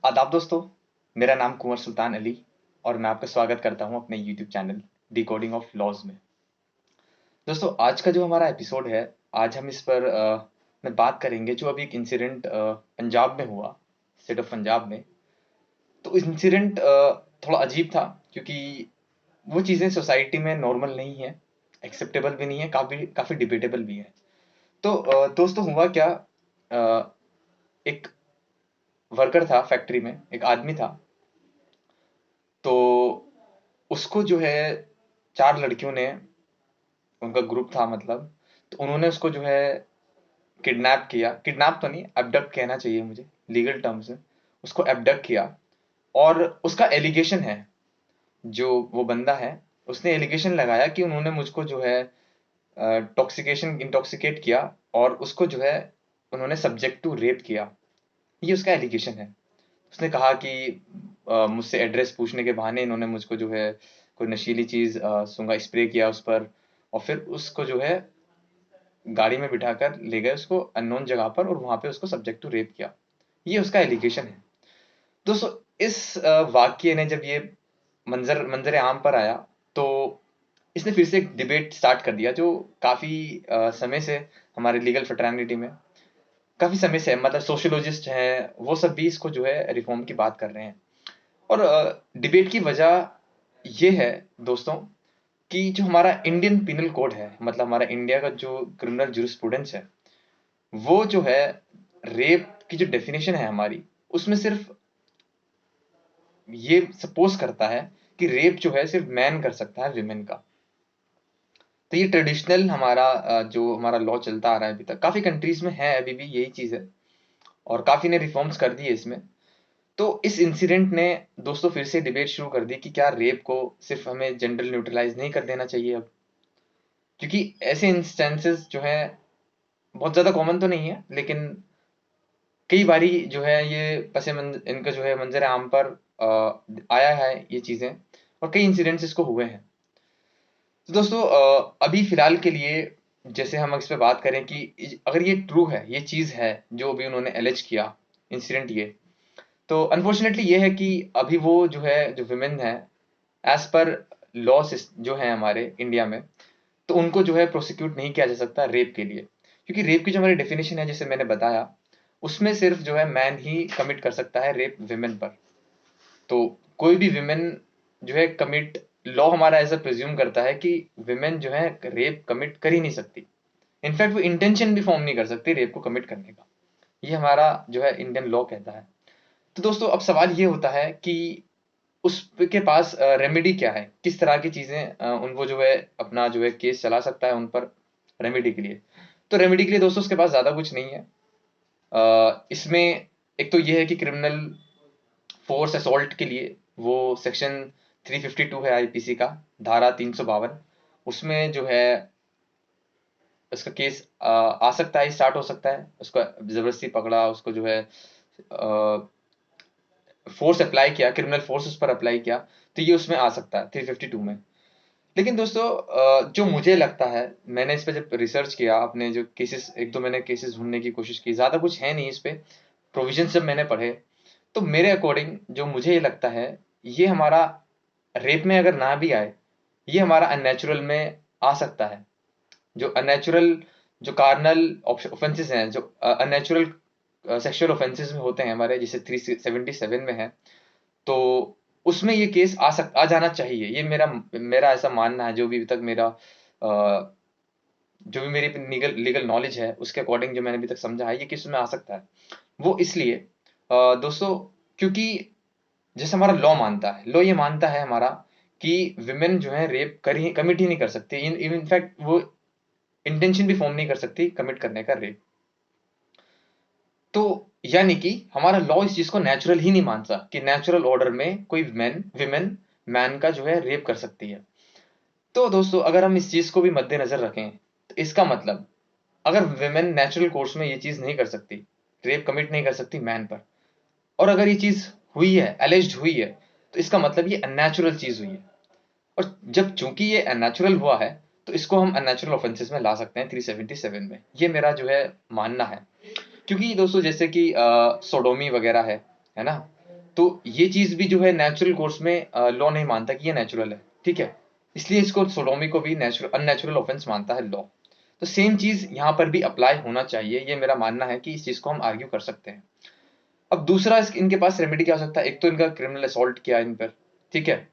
आदाब दोस्तों, मेरा नाम कुंवर सुल्तान अली और मैं आपका स्वागत करता हूं अपने YouTube channel decoding of laws में। दोस्तों, आज का जो हमारा एपिसोड है, आज हम इस पर में बात करेंगे जो अभी एक इंसिडेंट पंजाब में हुआ, स्टेट ऑफ पंजाब में। तो इंसिडेंट थोड़ा अजीब था क्योंकि वो चीज़ें सोसाइटी में नॉर्मल नहीं है, एक्सेप्टेबल भी नहीं है, काफ़ी काफ़ी डिबेटेबल भी है। तो दोस्तों, हुआ क्या, एक वर्कर था फैक्ट्री में, एक आदमी था। तो उसको जो है 4 लड़कियों ने, उनका ग्रुप था मतलब, तो उन्होंने उसको जो है किडनैप किया। किडनैप तो नहीं, अबडक्ट कहना चाहिए मुझे लीगल टर्म्स में। उसको अबडक्ट किया और उसका एलिगेशन है, जो वो बंदा है, उसने एलिगेशन लगाया कि उन्होंने मुझको जो है टॉक्सिकेशन इंटॉक्सिकेट किया और उसको जो है उन्होंने सब्जेक्ट टू रेप किया। ये उसका एलिगेशन है। उसने कहा कि मुझसे एड्रेस पूछने के बहाने इन्होंने मुझको जो है कोई नशीली चीज़ सूंघा, स्प्रे किया उस पर और फिर उसको जो है गाड़ी में बिठाकर ले गए उसको अननोन जगह पर और वहां पे उसको सब्जेक्ट टू रेप किया। ये उसका एलिगेशन है। दोस्तों, इस वाक्य ने जब ये मंजर मंजर आम पर आया, तो इसने फिर से एक डिबेट स्टार्ट कर दिया जो काफी समय से हमारे लीगल फ्रेटर्निटी में काफी समय से, मतलब सोशियोलॉजिस्ट हैं वो सब भी इसको जो है रिफॉर्म की बात कर रहे हैं। और डिबेट की वजह ये है दोस्तों कि जो हमारा इंडियन पिनल कोड है, मतलब हमारा इंडिया का जो क्रिमिनल जूरिस्प्रूडेंस है, वो जो है रेप की जो डेफिनेशन है हमारी, उसमें सिर्फ ये सपोज करता है कि रेप जो है सिर्फ मैन कर सकता है विमेन का। तो ये ट्रेडिशनल हमारा जो हमारा लॉ चलता आ रहा है अभी तक, काफी कंट्रीज में है अभी भी यही चीज है और काफी ने रिफॉर्म्स कर दिए इसमें। तो इस इंसिडेंट ने दोस्तों फिर से डिबेट शुरू कर दी कि क्या रेप को सिर्फ हमें जेंडर न्यूट्रलाइज नहीं कर देना चाहिए अब, क्योंकि ऐसे इंस्टेंसेस जो है बहुत ज्यादा कॉमन तो नहीं है, लेकिन कई बारी जो है ये इनका जो है मंजर आम पर आया है ये चीजें, और कई इंसिडेंट्स इसको हुए हैं। तो दोस्तों, अभी फिलहाल के लिए जैसे हम इस पे बात करें कि अगर ये ट्रू है, ये चीज है जो भी उन्होंने एलिज किया इंसिडेंट ये, तो अनफॉर्चुनेटली ये है कि अभी वो जो है जो विमेन है, एज पर लॉ जो है हमारे इंडिया में, तो उनको जो है प्रोसिक्यूट नहीं किया जा सकता रेप के लिए, क्योंकि रेप की जो हमारी डेफिनेशन है जैसे मैंने बताया, उसमें सिर्फ जो है मैन ही कमिट कर सकता है रेप विमेन पर। तो कोई भी विमेन जो है कमिट, लॉ हमारा ऐसा प्रिज्यूम करता है कि विमेन जो है रेप कमिट कर ही नहीं सकती। इनफैक्ट वो इंटेंशन भी फॉर्म नहीं कर सकती रेप को कमिट करने का। ये हमारा जो है इंडियन लॉ कहता है। तो दोस्तों, अब सवाल ये होता है कि उसके पास रेमेडी क्या है, किस तरह की चीजें उन वो जो है अपना जो है केस चला सकता है उन पर रेमेडी के लिए। तो रेमेडी के लिए दोस्तों उसके पास ज्यादा कुछ नहीं है। इसमें एक तो ये है कि क्रिमिनल फोर्स असॉल्ट के लिए वो सेक्शन 352 है आईपीसी का, धारा 352, उसमें जो है उसका केस आ सकता है, स्टार्ट हो सकता है। उसको जबरदस्ती पकड़ा, उसको जो है फोर्स अप्लाई किया, क्रिमिनल फोर्स उस पर अप्लाई किया, तो ये उसमें आ सकता है 352 में। लेकिन दोस्तों, जो मुझे लगता है, मैंने इस पे जब रिसर्च किया, अपने जो केसेस, एक दो मैंने केसेस ढूंढने की कोशिश की, ज्यादा कुछ है नहीं इस पे, प्रोविजन जब मैंने पढ़े, तो मेरे अकॉर्डिंग जो मुझे ये लगता है, ये हमारा रेप में अगर ना भी आए, ये हमारा अननेचुरल में आ सकता है। जो अननेचुरल, जो कार्नल ऑफेंसेस हैं, जो अननेचुरल सेक्सुअल ऑफेंसेस में होते हैं हमारे, जैसे 377 में है, तो उसमें ये केस आ जाना चाहिए। ये मेरा मेरा ऐसा मानना है, जो भी अभी तक मेरा जो भी मेरी लीगल लीगल नॉलेज है उसके अकॉर्डिंग, जो मैंने अभी तक समझा है, ये केस में आ सकता है। वो इसलिए दोस्तों, क्योंकि जैसे हमारा लॉ मानता है, लॉ ये मानता है हमारा कि विमेन जो है रेप कर ही कमिट ही नहीं कर सकती, इनफैक्ट वो इंटेंशन भी फॉर्म नहीं कर सकती कमिट करने का रेप। तो यानी कि हमारा लॉ इस चीज को नेचुरल ही नहीं मानता कि नेचुरल ऑर्डर में कोई मैन विमेन मैन का जो है रेप कर सकती है। तो दोस्तों, अगर हम इस चीज को भी मद्देनजर रखें, तो इसका मतलब, अगर विमेन नेचुरल कोर्स में ये चीज नहीं कर सकती, रेप कमिट नहीं कर सकती मैन पर, और अगर ये चीज हुई है, एलिज्ड हुई है, तो इसका मतलब ये अननेचुरल चीज हुई है। और जब चूंकि ये अननेचुरल हुआ है, तो इसको हम अननेचुरल ऑफेंसेस में ला सकते हैं 377 में। ये मेरा जो है मानना है। क्योंकि दोस्तों, जैसे कि सोडोमी वगैरह है ना, तो ये चीज भी जो है नेचुरल कोर्स में लॉ नहीं मानता कि ये नेचुरल है, ठीक है। इसलिए इसको सोडोमी को भी नेचुरल अननेचुरल ऑफेंस मानता है लॉ। तो सेम चीज यहाँ पर भी अप्लाई होना चाहिए, ये मेरा मानना है कि इस चीज को हम आर्ग्यू कर सकते हैं। अब दूसरा इनके पास रेमेडी क्या हो सकता है, एक तो इनका क्रिमिनल असॉल्ट किया इन पर, ठीक है।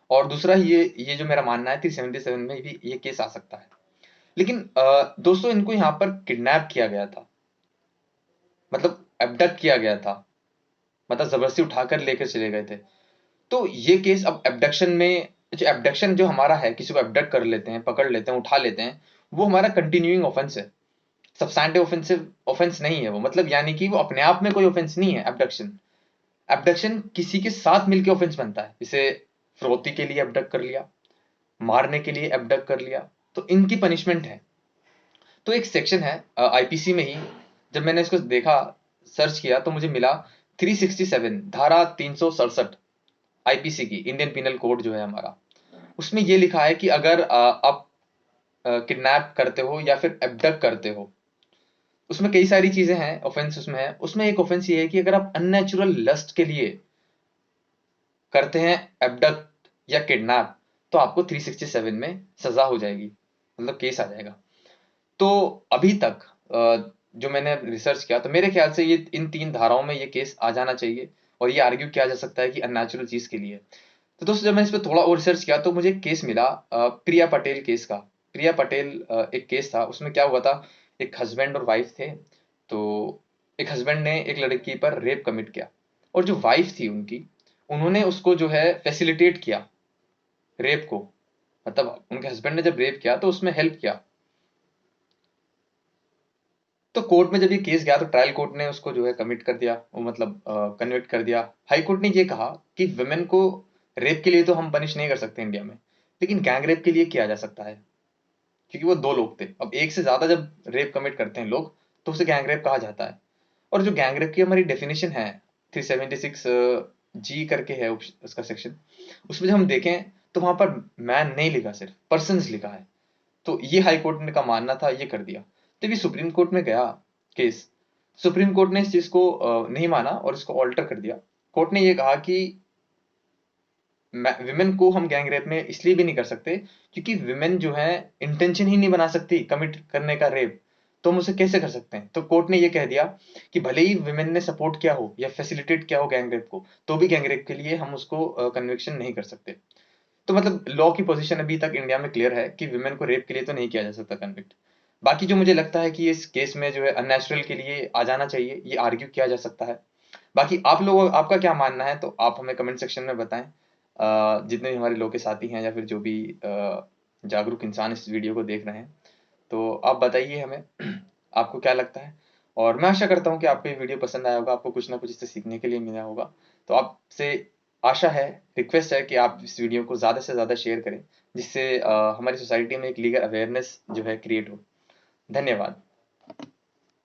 और दूसरा ये जो मेरा मानना है 377 में भी ये केस आ सकता है। लेकिन दोस्तों इनको यहाँ पर किडनैप किया गया था, मतलब एबडक्ट किया गया था, मतलब जबरदस्ती उठाकर लेकर चले गए थे। तो ये केस अब एबडक्शन में, जो एबडक्शन जो हमारा है, किसी को एबडक्ट कर लेते हैं, पकड़ लेते हैं, उठा लेते हैं, वो हमारा कंटिन्यूइंग ऑफेंस है, सब्सटैंटिव ऑफेंसिव ऑफेंस नहीं है वो, मतलब यानी कि वो अपने आप में कोई ऑफेंस नहीं है एबडक्शन। एबडक्शन किसी के साथ मिलकर ऑफेंस बनता है, जैसे फिरौती के लिए एबडक्ट कर लिया, मारने के लिए एबडक्ट कर लिया, तो इनकी पनिशमेंट है। तो एक सेक्शन है आईपीसी में ही, जब मैंने इसको देखा, सर्च किया, तो मुझे मिला 367 धारा 367 आईपीसी की, इंडियन पिनल कोड जो है हमारा, उसमें ये लिखा है कि अगर आप किडनैप करते हो या फिर एबडक्ट करते हो, उसमें कई सारी चीजें हैं, ऑफेंस उसमें है। उसमें एक ऑफेंस ये है कि अगर आप अननेचुरल लस्ट के लिए करते हैं एबडक्ट या किडनैप, तो आपको 367 में सजा हो जाएगी, मतलब केस आ जाएगा। तो अभी तक जो मैंने रिसर्च किया, तो मेरे ख्याल से ये इन 3 धाराओं में ये केस आ जाना चाहिए, और ये आर्ग्यू किया जा सकता है कि अननेचुरल चीज के लिए। तो दोस्तों जब मैंने इस पर थोड़ा और रिसर्च किया, तो मुझे एक केस मिला प्रिया पटेल केस का। प्रिया पटेल एक केस था, उसमें क्या हुआ था, एक हस्बैंड और वाइफ थे। तो एक हस्बैंड ने एक लड़की पर रेप कमिट किया, और जो वाइफ थी उनकी, उन्होंने उसको जो है फैसिलिटेट किया रेप को, मतलब उनके हस्बैंड ने जब रेप किया तो उसमें हेल्प किया। तो कोर्ट में जब ये केस गया, तो ट्रायल कोर्ट ने उसको जो है कमिट कर दिया, वो मतलब कन्विक्ट कर दिया। हाई कोर्ट ने ये कहा कि वुमेन को रेप के लिए तो हम पनिश नहीं कर सकते इंडिया में, लेकिन गैंग रेप के लिए किया जा सकता है, क्योंकि वो 2 लोग थे। अब एक से ज्यादा जब रेप कमिट करते हैं लोग, तो उसे गैंग रेप कहा जाता है। और जो गैंग रेप की हमारी डेफिनेशन है, 376 जी करके है उसका सेक्शन, उसमें जब हम देखें, तो वहां पर मैन नहीं लिखा, सिर्फ पर्सन्स लिखा है। तो ये हाई कोर्ट ने का मानना था, ये कर दिया। तो ये सुप्रीम कोर्ट में गया केस, सुप्रीम कोर्ट ने इस चीज को नहीं माना और इसको ऑल्टर कर दिया। कोर्ट ने ये कहा कि विमेन को हम गैंग रेप में इसलिए भी नहीं कर सकते, क्योंकि विमेन जो है इंटेंशन ही नहीं बना सकती कमिट करने का रेप, तो हम उसे कैसे कर सकते हैं। तो कोर्ट ने ये कह दिया कि भले ही विमेन ने सपोर्ट किया हो या फैसिलिटेट किया हो गैंग रेप को, तो भी गैंग रेप के लिए हम उसको कन्विक्शन नहीं कर सकते। तो मतलब लॉ की पोजीशन अभी तक इंडिया में क्लियर है कि विमेन को रेप के लिए तो नहीं किया जा सकता कन्विक्ट। बाकी जो मुझे लगता है कि इस केस में जो है अननेचुरल के लिए आ जाना चाहिए, ये आर्ग्यू किया जा सकता है। बाकी आप लोग, आपका क्या मानना है, तो आप हमें कमेंट सेक्शन में बताएं। जितने भी हमारे लोग के साथी हैं या फिर जो भी जागरूक इंसान इस वीडियो को देख रहे हैं, तो आप बताइए हमें आपको क्या लगता है। और मैं आशा करता हूँ कि आपको ये वीडियो पसंद आया होगा, आपको कुछ ना कुछ इससे सीखने के लिए मिला होगा। तो आपसे आशा है, रिक्वेस्ट है कि आप इस वीडियो को ज़्यादा से ज़्यादा शेयर करें, जिससे हमारी सोसाइटी में एक लीगल अवेयरनेस जो है क्रिएट हो। धन्यवाद।